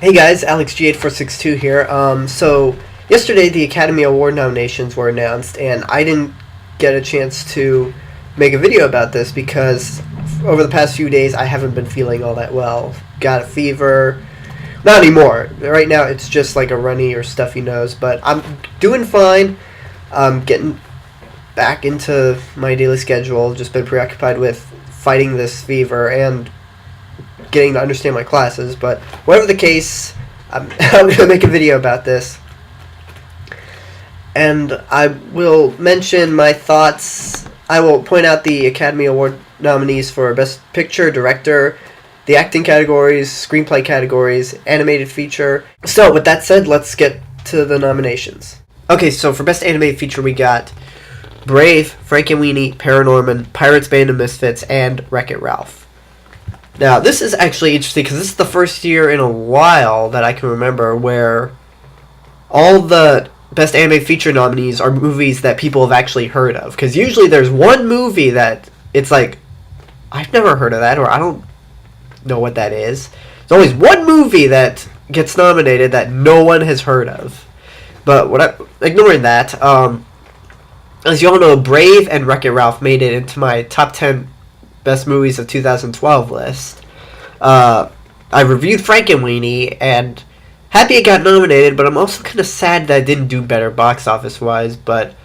Hey guys, AlexG8462 here. So yesterday the Academy Award nominations were announced, and I didn't get a chance to make a video about this because over the past few days I haven't been feeling all that well. Got a fever. Not anymore. Right now it's just like a runny or stuffy nose, but I'm doing fine. I'm getting back into my daily schedule. Just been preoccupied with fighting this fever and getting to understand my classes, but whatever the case, I'm going to make a video about this. And I will mention my thoughts. I will point out the Academy Award nominees for Best Picture, Director, the acting categories, screenplay categories, animated feature. So, with that said, let's get to the nominations. Okay, so for Best Animated Feature, we got Brave, Frankenweenie, Paranorman, Pirates Band of Misfits, and Wreck-It Ralph. Now, this is actually interesting because this is the first year in a while that I can remember where all the Best Animated Feature nominees are movies that people have actually heard of. Because usually there's one movie that it's like, I've never heard of that, or I don't know what that is. There's always one movie that gets nominated that no one has heard of. But ignoring that, as you all know, Brave and Wreck-It Ralph made it into my top 10 Best Movies of 2012 list. I reviewed Frankenweenie and happy it got nominated, but I'm also kind of sad that it didn't do better box office wise. But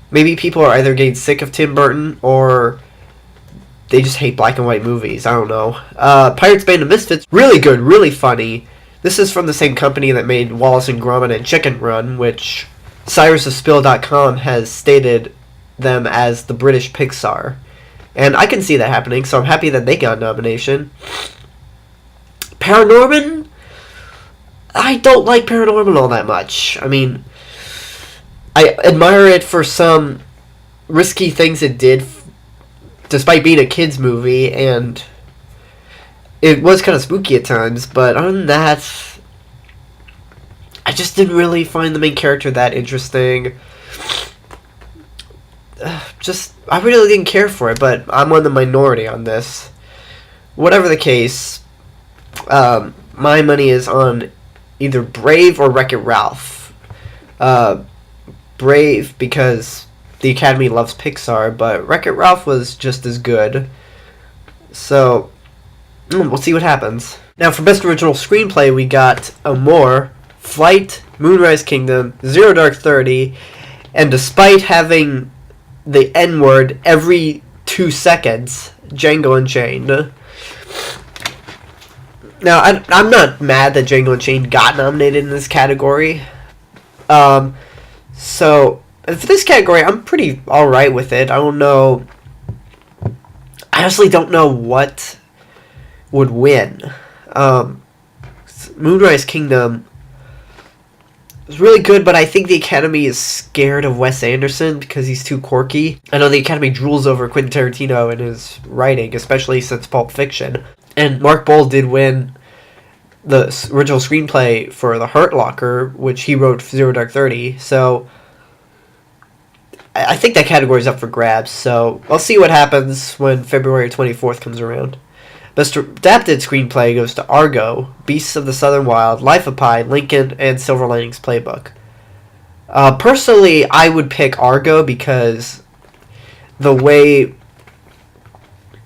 maybe people are either getting sick of Tim Burton or they just hate black and white movies. I don't know. Pirates Band of Misfits, really good, really funny. This is from the same company that made Wallace and Gromit and Chicken Run, which CyrusofSpill.com has stated them as the British Pixar. And I can see that happening, so I'm happy that they got a nomination. Paranorman? I don't like Paranorman all that much. I mean, I admire it for some risky things it did, despite being a kid's movie, and it was kind of spooky at times, but other than that, I just didn't really find the main character that interesting. I really didn't care for it, but I'm on the minority on this. Whatever the case, my money is on either Brave or Wreck-It Ralph. Brave because the Academy loves Pixar, but Wreck-It Ralph was just as good. So, we'll see what happens. Now, for Best Original Screenplay, we got Amour, Flight, Moonrise Kingdom, Zero Dark 30, and despite having the N-word every 2 seconds, Django Unchained. Now, I'm not mad that Django Unchained got nominated in this category. So, for this category, I'm pretty alright with it. I don't know. I honestly don't know what would win. Moonrise Kingdom was really good, but I think the Academy is scared of Wes Anderson because he's too quirky. I know the Academy drools over Quentin Tarantino and his writing, especially since Pulp Fiction. And Mark Bold did win the original screenplay for The Hurt Locker, which he wrote for Zero Dark 30. So I think that category is up for grabs. So I'll see what happens when February 24th comes around. Best Adapted Screenplay goes to Argo, Beasts of the Southern Wild, Life of Pi, Lincoln, and Silver Linings Playbook. Personally, I would pick Argo because the way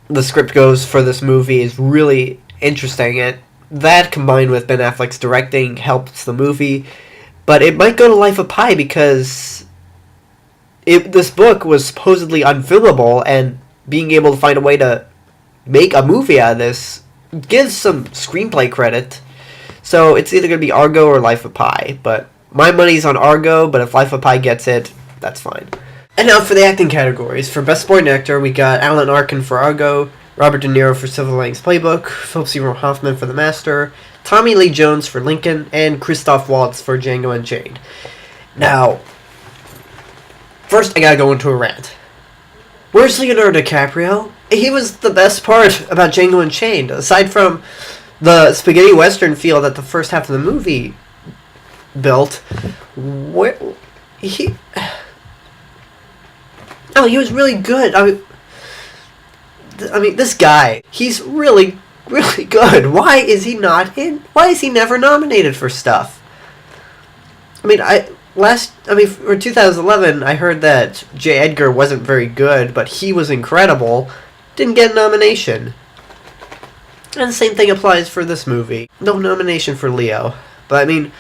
the script goes for this movie is really interesting. And that, combined with Ben Affleck's directing, helps the movie. But it might go to Life of Pi because this book was supposedly unfilmable, and being able to find a way to make a movie out of this gives some screenplay credit. So it's either going to be Argo or Life of Pi. But my money's on Argo, but if Life of Pi gets it, that's fine. And now for the acting categories. For Best Supporting Actor, we got Alan Arkin for Argo, Robert De Niro for Silver Linings Playbook, Philip Seymour Hoffman for The Master, Tommy Lee Jones for Lincoln, and Christoph Waltz for Django Unchained. Now, first I gotta go into a rant. Where's Leonardo DiCaprio? He was the best part about Django Unchained, aside from the spaghetti western feel that the first half of the movie built. He was really good. I mean, this guy, he's really really good. Why is he not in? Why is he never nominated for stuff? I mean, for 2011, I heard that J. Edgar wasn't very good, but he was incredible. Didn't get a nomination. And the same thing applies for this movie. No nomination for Leo. But I mean,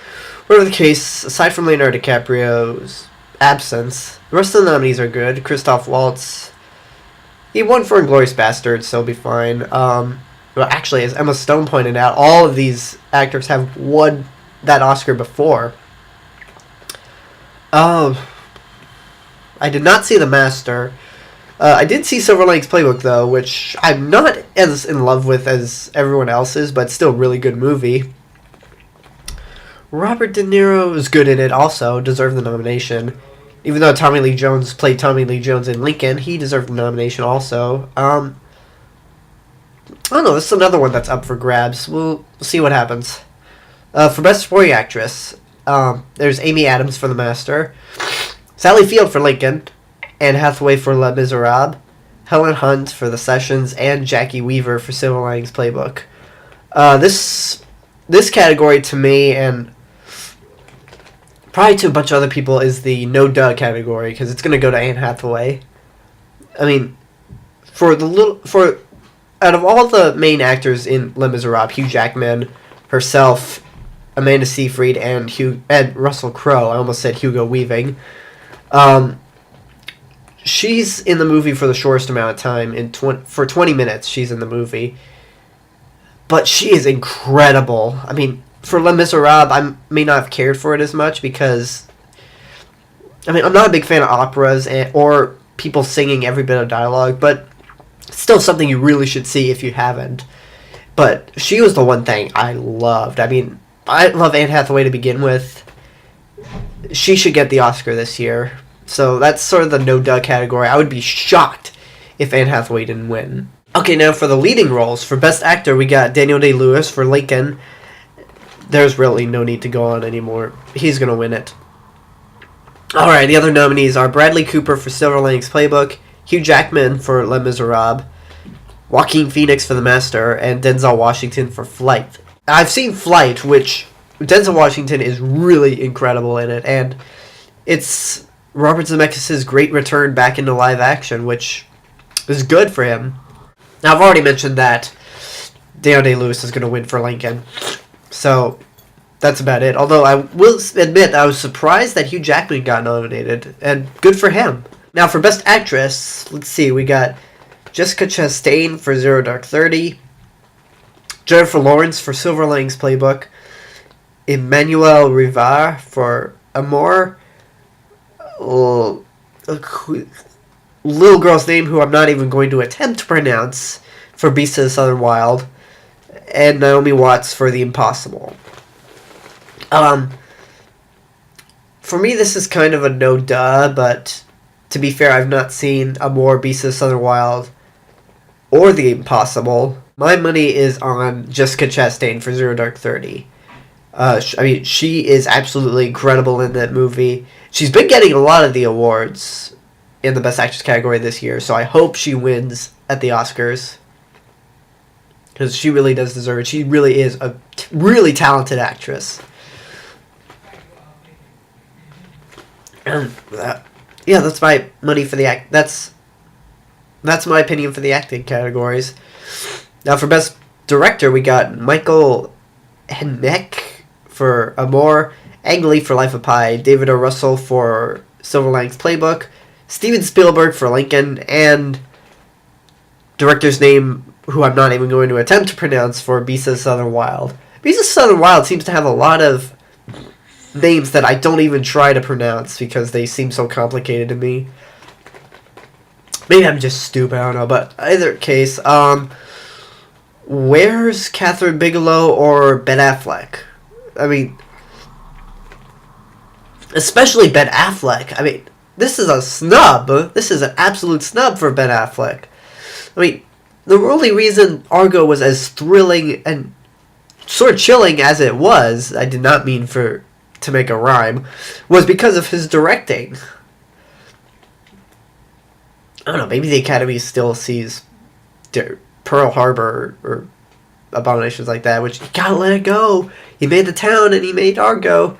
whatever the case, aside from Leonardo DiCaprio's absence, the rest of the nominees are good. Christoph Waltz, he won for Inglourious Basterds, so he'll be fine. Well, actually, as Emma Stone pointed out, all of these actors have won that Oscar before. I did not see The Master. I did see Silver Linings Playbook, though, which I'm not as in love with as everyone else is, but still a really good movie. Robert De Niro is good in it also, deserved the nomination. Even though Tommy Lee Jones played Tommy Lee Jones in Lincoln, he deserved the nomination also. I don't know, this is another one that's up for grabs. We'll see what happens. For Best Supporting Actress, there's Amy Adams for The Master, Sally Field for Lincoln, Anne Hathaway for Les Miserables, Helen Hunt for The Sessions, and Jackie Weaver for Silver Linings Playbook. This category to me, and probably to a bunch of other people, is the no duh category, because it's going to go to Anne Hathaway. I mean, out of all the main actors in Les Miserables, Hugh Jackman, herself, Amanda Seyfried, and Russell Crowe, I almost said Hugo Weaving, she's in the movie for the shortest amount of time. For 20 minutes, she's in the movie. But she is incredible. I mean, for Les Miserables, I may not have cared for it as much because, I mean, I'm not a big fan of operas or people singing every bit of dialogue, but it's still something you really should see if you haven't. But she was the one thing I loved. I mean, I love Anne Hathaway to begin with. She should get the Oscar this year. So that's sort of the no-duh category. I would be shocked if Anne Hathaway didn't win. Okay, now for the leading roles. For Best Actor, we got Daniel Day-Lewis for Lincoln. There's really no need to go on anymore. He's going to win it. Alright, the other nominees are Bradley Cooper for Silver Linings Playbook, Hugh Jackman for Les Miserables, Joaquin Phoenix for The Master, and Denzel Washington for Flight. I've seen Flight, which Denzel Washington is really incredible in it, and it's Robert Zemeckis' great return back into live action, which is good for him. Now, I've already mentioned that Daniel Day-Lewis is going to win for Lincoln, so that's about it. Although I will admit I was surprised that Hugh Jackman got nominated, and good for him. Now, for Best Actress, let's see, we got Jessica Chastain for Zero Dark 30, Jennifer Lawrence for Silver Linings Playbook, Emmanuelle Rivard for Amour, little girl's name who I'm not even going to attempt to pronounce for Beasts of the Southern Wild, and Naomi Watts for The Impossible. For me, this is kind of a no-duh, but to be fair, I've not seen Amour, Beasts of the Southern Wild, or The Impossible. My money is on Jessica Chastain for Zero Dark 30. I mean, she is absolutely incredible in that movie. She's been getting a lot of the awards in the Best Actress category this year, so I hope she wins at the Oscars, because she really does deserve it. She really is a really talented actress. And yeah, that's my money for the act. That's my opinion for the acting categories. Now for Best Director, we got Michael Haneke for Amour, Ang Lee for Life of Pi, David O. Russell for Silver Linings Playbook, Steven Spielberg for Lincoln, and director's name, who I'm not even going to attempt to pronounce, for Beasts of the Southern Wild. Beasts of the Southern Wild seems to have a lot of names that I don't even try to pronounce because they seem so complicated to me. Maybe I'm just stupid, I don't know, but either case, where's Catherine Bigelow or Ben Affleck? I mean, especially Ben Affleck. I mean, this is a snub. This is an absolute snub for Ben Affleck. I mean, the only reason Argo was as thrilling and sort of chilling as it was, I did not mean to make a rhyme, was because of his directing. I don't know, maybe the Academy still sees Pearl Harbor or abominations like that, which you gotta let it go. He made the town and he made Argo.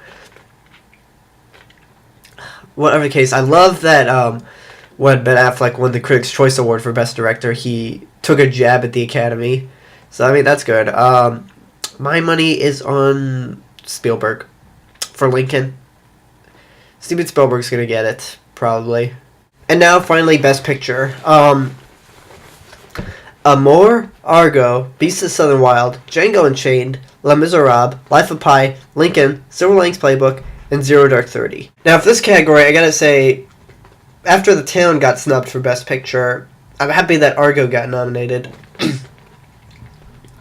Whatever the case, I love that when Ben Affleck won the Critics' Choice Award for Best Director, he took a jab at the Academy. So, I mean, that's good. My money is on Spielberg for Lincoln. Steven Spielberg's gonna get it, probably. And now, finally, Best Picture. Amour, Argo, Beasts of Southern Wild, Django Unchained, Les Miserables, Life of Pi, Lincoln, Silver Linings Playbook, and Zero Dark 30. Now, for this category, I gotta say, after The Town got snubbed for Best Picture, I'm happy that Argo got nominated.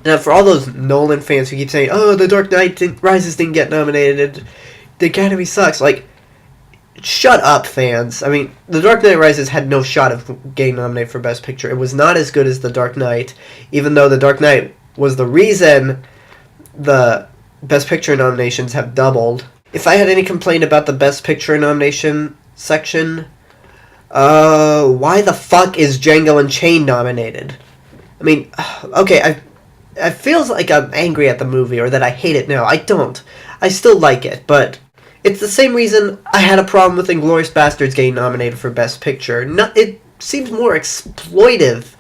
Now, for all those Nolan fans who keep saying, oh, The Dark Knight Rises didn't get nominated, the Academy sucks, like, shut up, fans. I mean, The Dark Knight Rises had no shot of getting nominated for Best Picture. It was not as good as The Dark Knight, even though The Dark Knight was the reason the Best Picture nominations have doubled. If I had any complaint about the Best Picture nomination section, why the fuck is Django Unchained nominated? I mean, okay, I feels like I'm angry at the movie or that I hate it now. I don't. I still like it, but it's the same reason I had a problem with Inglourious Basterds getting nominated for Best Picture. No, it seems more exploitive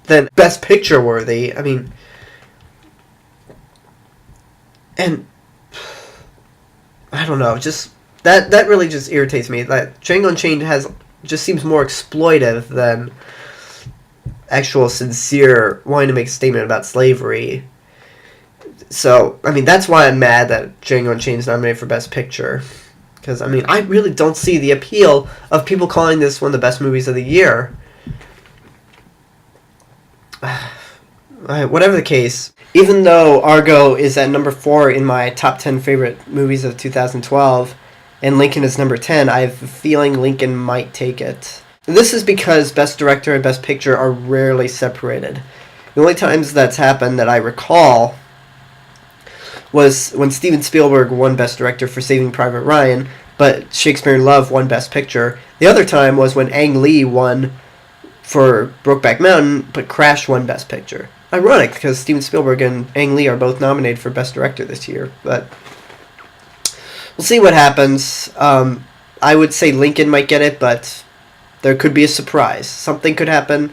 than Best Picture worthy. I mean, and I don't know, just that really just irritates me. That Django Unchained just seems more exploitive than actual sincere wanting to make a statement about slavery. So, I mean, that's why I'm mad that Django Unchained is nominated for Best Picture. Because, I mean, I really don't see the appeal of people calling this one of the best movies of the year. Whatever the case, even though Argo is at number 4 in my top 10 favorite movies of 2012, and Lincoln is number 10, I have a feeling Lincoln might take it. This is because Best Director and Best Picture are rarely separated. The only times that's happened that I recall was when Steven Spielberg won Best Director for Saving Private Ryan, but Shakespeare in Love won Best Picture. The other time was when Ang Lee won for Brokeback Mountain, but Crash won Best Picture. Ironic, because Steven Spielberg and Ang Lee are both nominated for Best Director this year, but we'll see what happens. I would say Lincoln might get it, but there could be a surprise. Something could happen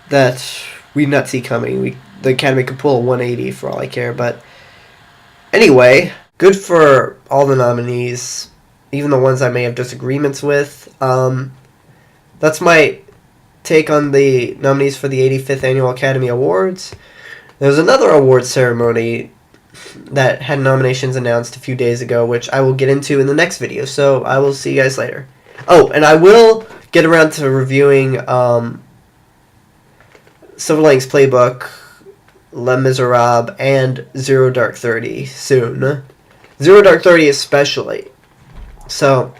that we did not see coming. The Academy could pull a 180 for all I care, but anyway, good for all the nominees, even the ones I may have disagreements with. That's my take on the nominees for the 85th Annual Academy Awards. There was another awards ceremony that had nominations announced a few days ago, which I will get into in the next video, so I will see you guys later. Oh, and I will get around to reviewing Silver Linings Playbook, Les Miserables, and Zero Dark 30 soon. Zero Dark 30 especially. So,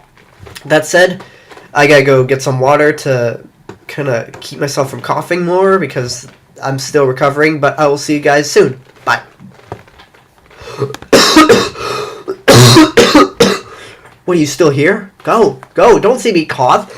that said, I gotta go get some water to kind of keep myself from coughing more because I'm still recovering, but I will see you guys soon. Bye. What, are you still here? Go, don't see me cough.